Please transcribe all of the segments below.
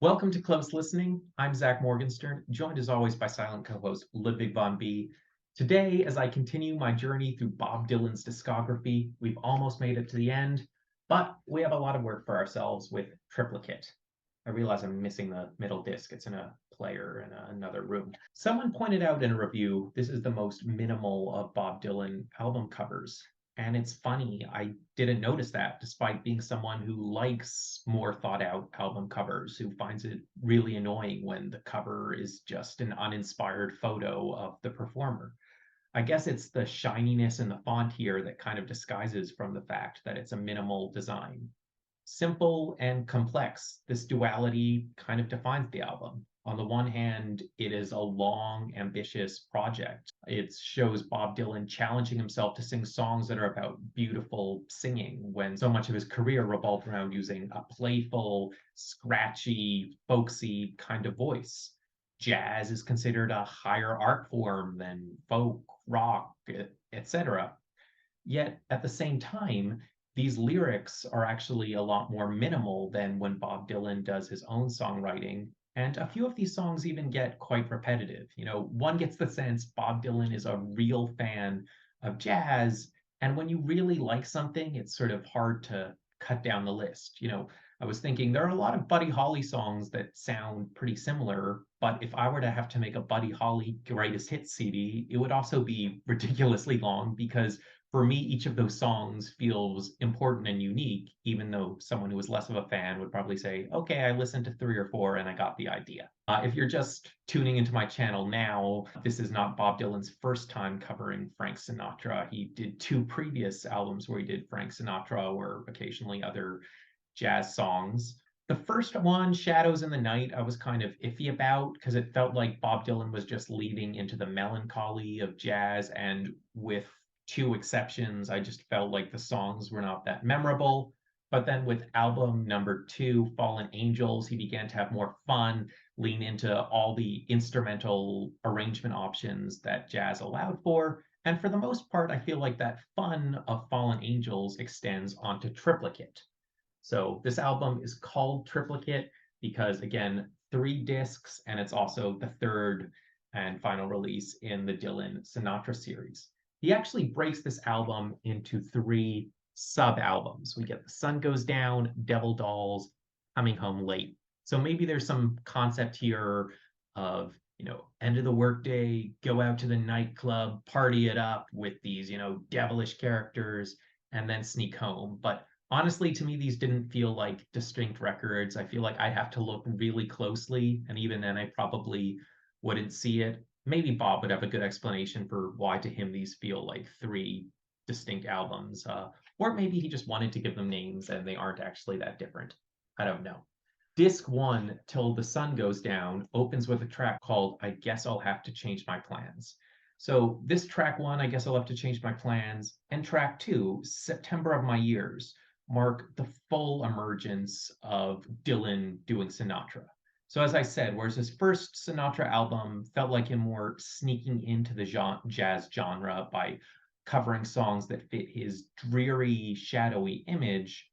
Welcome to Close Listening. I'm Zach Morgenstern, joined as always by silent co-host Ludwig von B. Today, as I continue my journey through Bob Dylan's discography, we've almost made it to the end, but we have a lot of work for ourselves with Triplicate. I realize I'm missing the middle disc. It's in a player in another room. Someone pointed out in a review, this is the most minimal of Bob Dylan album covers. And it's funny, I didn't notice that despite being someone who likes more thought out album covers, who finds it really annoying when the cover is just an uninspired photo of the performer. I guess it's the shininess in the font here that kind of disguises from the fact that it's a minimal design. Simple and complex, this duality kind of defines the album. On the one hand, it is a long, ambitious project. It shows Bob Dylan challenging himself to sing songs that are about beautiful singing when so much of his career revolved around using a playful, scratchy, folksy kind of voice. Jazz is considered a higher art form than folk, rock, etc. Yet at the same time, these lyrics are actually a lot more minimal than when Bob Dylan does his own songwriting. And a few of these songs even get quite repetitive. One gets the sense Bob Dylan is a real fan of jazz. And when you really like something, it's sort of hard to cut down the list. I was thinking there are a lot of Buddy Holly songs that sound pretty similar, but if I were to have to make a Buddy Holly greatest hits CD, it would also be ridiculously long because for me, each of those songs feels important and unique, even though someone who is less of a fan would probably say, okay, I listened to three or four and I got the idea. If you're just tuning into my channel now, this is not Bob Dylan's first time covering Frank Sinatra. He did two previous albums where he did Frank Sinatra or occasionally other jazz songs. The first one, Shadows in the Night, I was kind of iffy about because it felt like Bob Dylan was just leading into the melancholy of jazz. And with two exceptions, I just felt like the songs were not that memorable. But then with album number two, Fallen Angels, he began to have more fun, lean into all the instrumental arrangement options that jazz allowed for. And for the most part, I feel like that fun of Fallen Angels extends onto Triplicate. So this album is called Triplicate because, again, three discs, and it's also the third and final release in the Dylan Sinatra series. He actually breaks this album into three sub albums. We get The Sun Goes Down, Devil Dolls, Coming Home Late. So maybe there's some concept here of, end of the workday, go out to the nightclub, party it up with these, devilish characters, and then sneak home. But honestly, to me, these didn't feel like distinct records. I feel like I'd have to look really closely, and even then, I probably wouldn't see it. Maybe Bob would have a good explanation for why to him these feel like three distinct albums. Or maybe he just wanted to give them names and they aren't actually that different. I don't know. Disc one, Till the Sun Goes Down, opens with a track called I Guess I'll Have to Change My Plans. So this track one, I Guess I'll Have to Change My Plans, and track two, September of My Years, mark the full emergence of Dylan doing Sinatra. So as I said, whereas his first Sinatra album felt like him more sneaking into the jazz genre by covering songs that fit his dreary, shadowy image,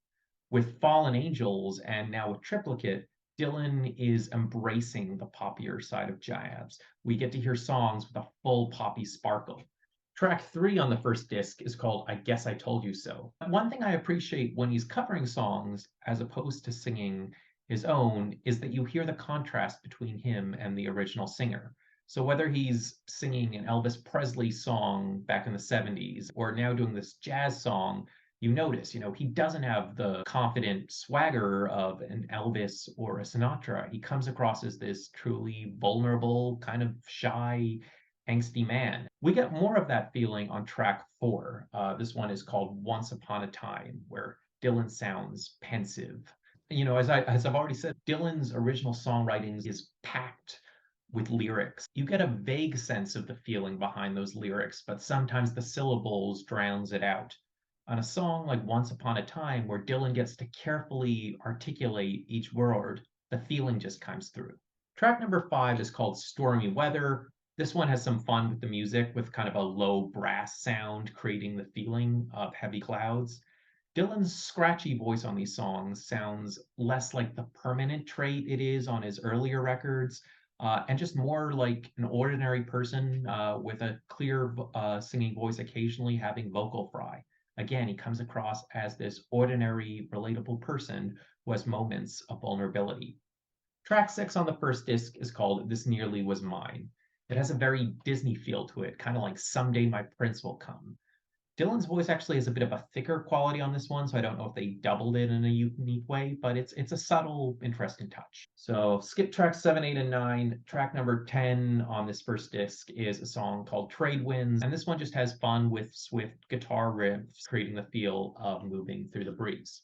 with Fallen Angels and now with Triplicate, Dylan is embracing the poppier side of jazz. We get to hear songs with a full poppy sparkle. Track three on the first disc is called I Guess I Told You So. One thing I appreciate when he's covering songs as opposed to singing his own is that you hear the contrast between him and the original singer. So whether he's singing an Elvis Presley song back in the 70s or now doing this jazz song, you notice, he doesn't have the confident swagger of an Elvis or a Sinatra. He comes across as this truly vulnerable, kind of shy, angsty man. We get more of that feeling on track four. This one is called Once Upon a Time, where Dylan sounds pensive. As I've already said, Dylan's original songwriting is packed with lyrics. You get a vague sense of the feeling behind those lyrics, but sometimes the syllables drowns it out. On a song like Once Upon a Time, where Dylan gets to carefully articulate each word, the feeling just comes through. Track number five is called Stormy Weather. This one has some fun with the music, with kind of a low brass sound, creating the feeling of heavy clouds. Dylan's scratchy voice on these songs sounds less like the permanent trait it is on his earlier records, and just more like an ordinary person with a clear singing voice, occasionally having vocal fry. Again, he comes across as this ordinary, relatable person who has moments of vulnerability. Track 6 on the first disc is called This Nearly Was Mine. It has a very Disney feel to it, kind of like Someday My Prince Will Come. Dylan's voice actually has a bit of a thicker quality on this one, so I don't know if they doubled it in a unique way, but it's a subtle, interesting touch. So skip tracks 7, 8, and 9. Track number 10 on this first disc is a song called Trade Winds, and this one just has fun with swift guitar riffs, creating the feel of moving through the breeze.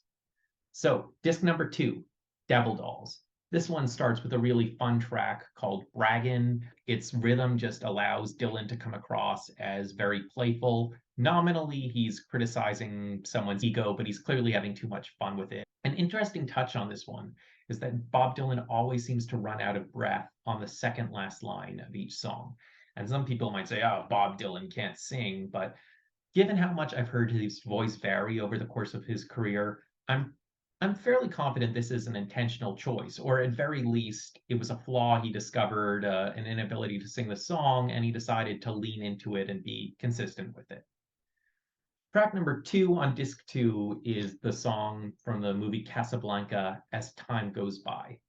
So disc number 2, Devil Dolls. This one starts with a really fun track called Braggin'. Its rhythm just allows Dylan to come across as very playful. Nominally, he's criticizing someone's ego, but he's clearly having too much fun with it. An interesting touch on this one is that Bob Dylan always seems to run out of breath on the second last line of each song. And some people might say, oh, Bob Dylan can't sing. But given how much I've heard his voice vary over the course of his career, I'm I'm fairly confident this is an intentional choice, or at very least, it was a flaw he discovered, an inability to sing the song, and he decided to lean into it and be consistent with it. Track number 2 on disc 2 is the song from the movie Casablanca, As Time Goes By.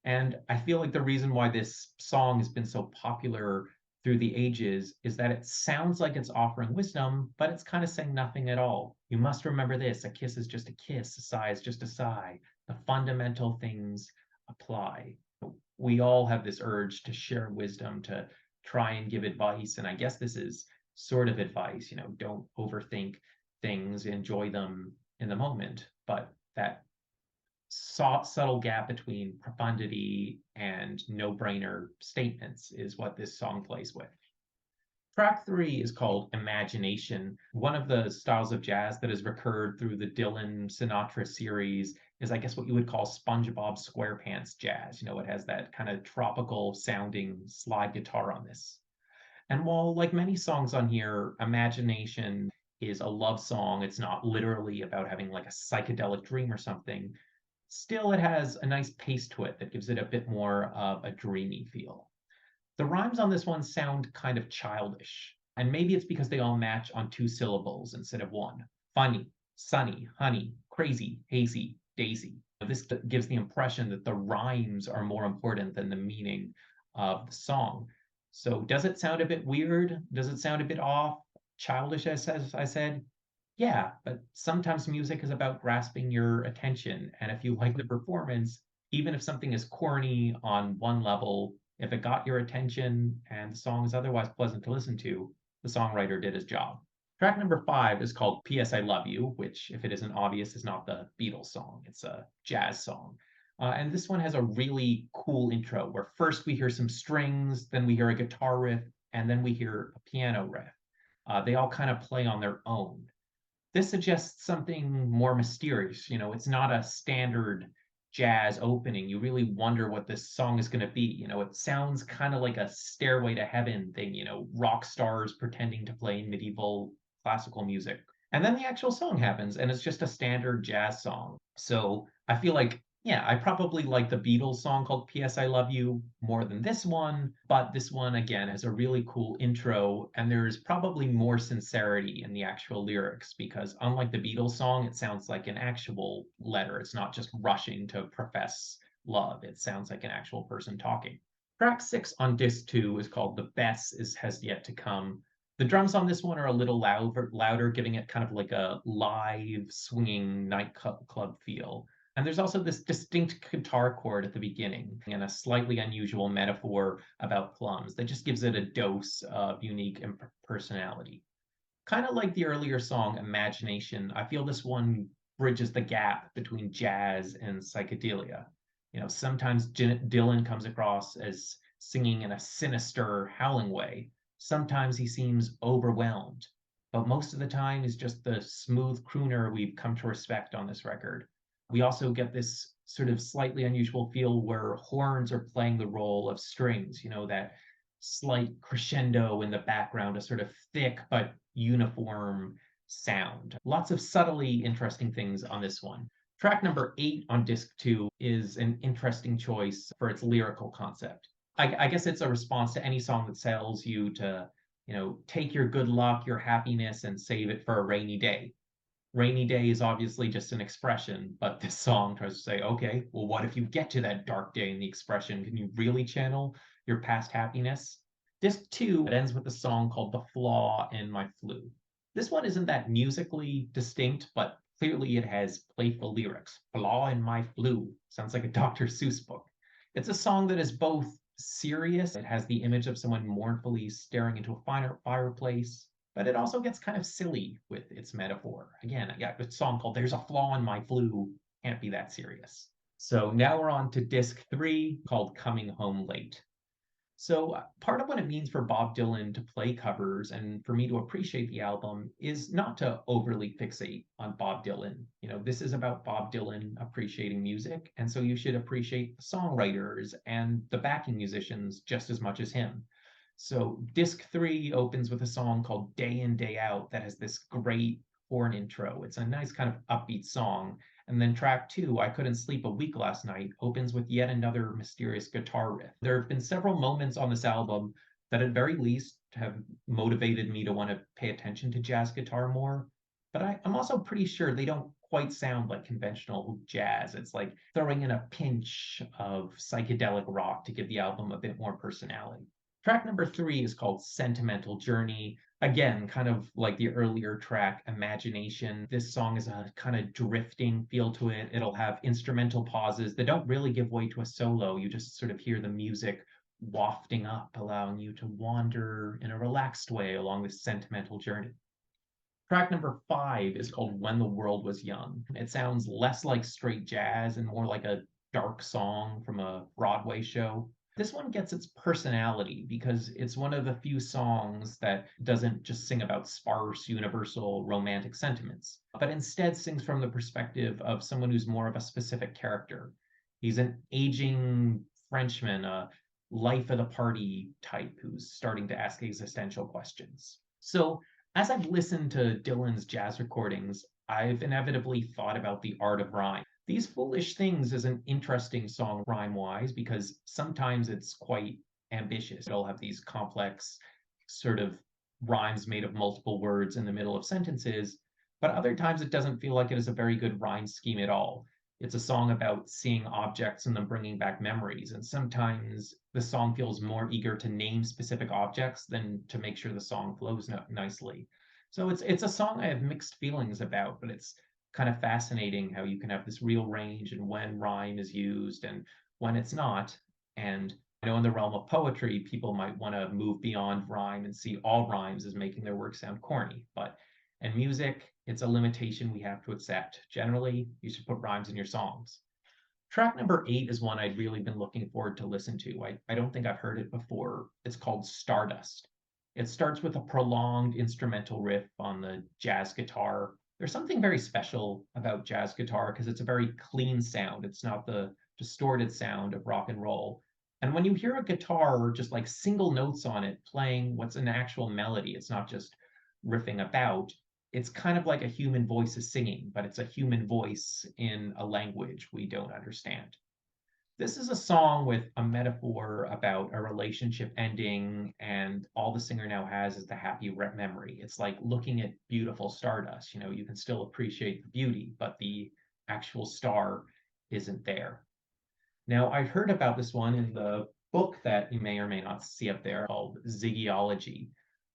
And I feel like the reason why this song has been so popular through the ages is that it sounds like it's offering wisdom, but it's kind of saying nothing at all. You must remember this: a kiss is just a kiss, a sigh is just a sigh. The fundamental things apply. We all have this urge to share wisdom, to try and give advice. And I guess this is sort of advice, don't overthink things, enjoy them in the moment. But that subtle gap between profundity and no-brainer statements is what this song plays with. Track 3 is called Imagination. One of the styles of jazz that has recurred through the Dylan Sinatra series is, I guess, what you would call SpongeBob SquarePants jazz. It has that kind of tropical sounding slide guitar on this. And while, like many songs on here, Imagination is a love song, it's not literally about having like a psychedelic dream or something. Still, it has a nice pace to it that gives it a bit more of a dreamy feel. The rhymes on this one sound kind of childish, and maybe it's because they all match on 2 syllables instead of one. Funny, sunny, honey, crazy, hazy, daisy. This gives the impression that the rhymes are more important than the meaning of the song. So does it sound a bit weird? Does it sound a bit off? Childish, as I said? Yeah, but sometimes music is about grasping your attention. And if you like the performance, even if something is corny on one level, if it got your attention and the song is otherwise pleasant to listen to, the songwriter did his job. Track number 5 is called P.S. I Love You, which, if it isn't obvious, is not the Beatles song. It's a jazz song. And this one has a really cool intro where first we hear some strings, then we hear a guitar riff, and then we hear a piano riff. They all kind of play on their own. This suggests something more mysterious. It's not a standard jazz opening. You really wonder what this song is going to be. It sounds kind of like a Stairway to Heaven thing, rock stars pretending to play medieval classical music. And then the actual song happens, and it's just a standard jazz song. So I feel like, yeah, I probably like the Beatles song called P.S. I Love You more than this one, but this one, again, has a really cool intro, and there's probably more sincerity in the actual lyrics because, unlike the Beatles song, it sounds like an actual letter. It's not just rushing to profess love, it sounds like an actual person talking. Track 6 on disc 2 is called The Best Has Yet to Come. The drums on this one are a little louder, giving it kind of like a live, swinging nightclub feel. And there's also this distinct guitar chord at the beginning and a slightly unusual metaphor about plums that just gives it a dose of unique personality. Kind of like the earlier song Imagination, I feel this one bridges the gap between jazz and psychedelia. Sometimes Dylan comes across as singing in a sinister, howling way. Sometimes he seems overwhelmed, but most of the time he's just the smooth crooner we've come to respect on this record. We also get this sort of slightly unusual feel where horns are playing the role of strings, that slight crescendo in the background, a sort of thick but uniform sound. Lots of subtly interesting things on this one. Track number 8 on disc 2 is an interesting choice for its lyrical concept. I guess it's a response to any song that tells you to, take your good luck, your happiness, and save it for a rainy day. Rainy day is obviously just an expression, but this song tries to say, okay, well, what if you get to that dark day in the expression? Can you really channel your past happiness? Disc 2, it ends with a song called The Flaw in My Flu. This one isn't that musically distinct, but clearly it has playful lyrics. Flaw in my flu. Sounds like a Dr. Seuss book. It's a song that is both serious, it has the image of someone mournfully staring into a fireplace, but it also gets kind of silly with its metaphor. Again, I got a song called There's a Flaw in My Flu. Can't be that serious. So now we're on to disc 3 called Coming Home Late. So part of what it means for Bob Dylan to play covers and for me to appreciate the album is not to overly fixate on Bob Dylan. This is about Bob Dylan appreciating music, and so you should appreciate the songwriters and the backing musicians just as much as him. So disc 3 opens with a song called Day In, Day Out that has this great horn intro. It's a nice kind of upbeat song. And then track 2, I Couldn't Sleep a Week Last Night, opens with yet another mysterious guitar riff. There have been several moments on this album that at very least have motivated me to want to pay attention to jazz guitar more. But I'm also pretty sure they don't quite sound like conventional jazz. It's like throwing in a pinch of psychedelic rock to give the album a bit more personality. Track number 3 is called Sentimental Journey. Again, kind of like the earlier track, Imagination. This song is a kind of drifting feel to it. It'll have instrumental pauses that don't really give way to a solo. You just sort of hear the music wafting up, allowing you to wander in a relaxed way along this sentimental journey. Track number 5 is called When the World Was Young. It sounds less like straight jazz and more like a dark song from a Broadway show. This one gets its personality because it's one of the few songs that doesn't just sing about sparse, universal romantic sentiments, but instead sings from the perspective of someone who's more of a specific character. He's an aging Frenchman, a life of the party type who's starting to ask existential questions. So as I've listened to Dylan's jazz recordings, I've inevitably thought about the art of rhyme. These Foolish Things is an interesting song rhyme wise because sometimes it's quite ambitious. It'll have these complex sort of rhymes made of multiple words in the middle of sentences, but other times it doesn't feel like it is a very good rhyme scheme at all. It's a song about seeing objects and then bringing back memories. And sometimes the song feels more eager to name specific objects than to make sure the song flows nicely. So it's a song I have mixed feelings about, but it's kind of fascinating how you can have this real range and when rhyme is used and when it's not. And in the realm of poetry, people might want to move beyond rhyme and see all rhymes as making their work sound corny. But in music, it's a limitation we have to accept. Generally, you should put rhymes in your songs. Track number 8 is one I'd really been looking forward to listen to. I don't think I've heard it before. It's called Stardust. It starts with a prolonged instrumental riff on the jazz guitar. There's something very special about jazz guitar because it's a very clean sound. It's not the distorted sound of rock and roll. And when you hear a guitar just like single notes on it playing what's an actual melody, it's not just riffing about, it's kind of like a human voice is singing, but it's a human voice in a language we don't understand. This is a song with a metaphor about a relationship ending, and all the singer now has is the happy memory. It's like looking at beautiful stardust. You can still appreciate the beauty, but the actual star isn't there. Now, I heard about this one in the book that you may or may not see up there called Ziggyology.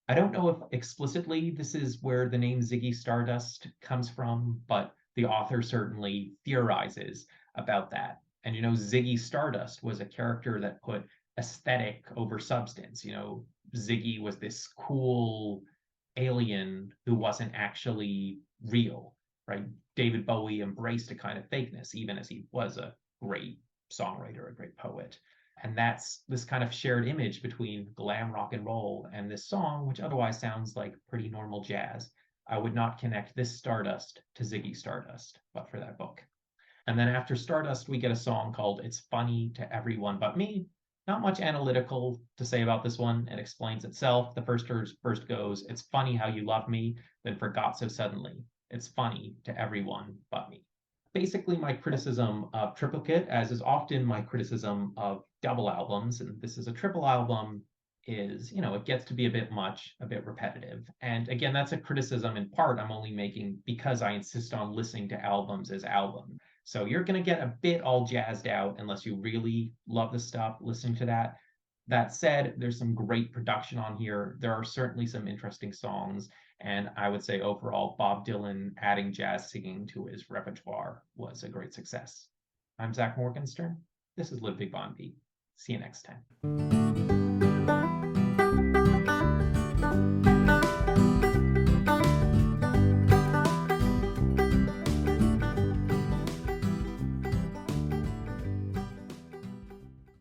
I don't know if explicitly this is where the name Ziggy Stardust comes from, but the author certainly theorizes about that. And Ziggy Stardust was a character that put aesthetic over substance. Ziggy was this cool alien who wasn't actually real, right? David Bowie embraced a kind of fakeness, even as he was a great songwriter, a great poet. And that's this kind of shared image between glam rock and roll and this song, which otherwise sounds like pretty normal jazz. I would not connect this Stardust to Ziggy Stardust, but for that book. And then after Stardust, we get a song called It's Funny to Everyone But Me. Not much analytical to say about this one. It explains itself. The first goes, "It's funny how you love me, then forgot so suddenly. It's funny to everyone but me." Basically, my criticism of Triplicate, as is often my criticism of double albums, and this is a triple album, is, it gets to be a bit much, a bit repetitive. And again, that's a criticism in part I'm only making because I insist on listening to albums as albums. So you're going to get a bit all jazzed out unless you really love the stuff listening to that. That said, there's some great production on here. There are certainly some interesting songs. And I would say overall, Bob Dylan adding jazz singing to his repertoire was a great success. I'm Zach Morgenstern. This is Ludwig von Beat. See you next time.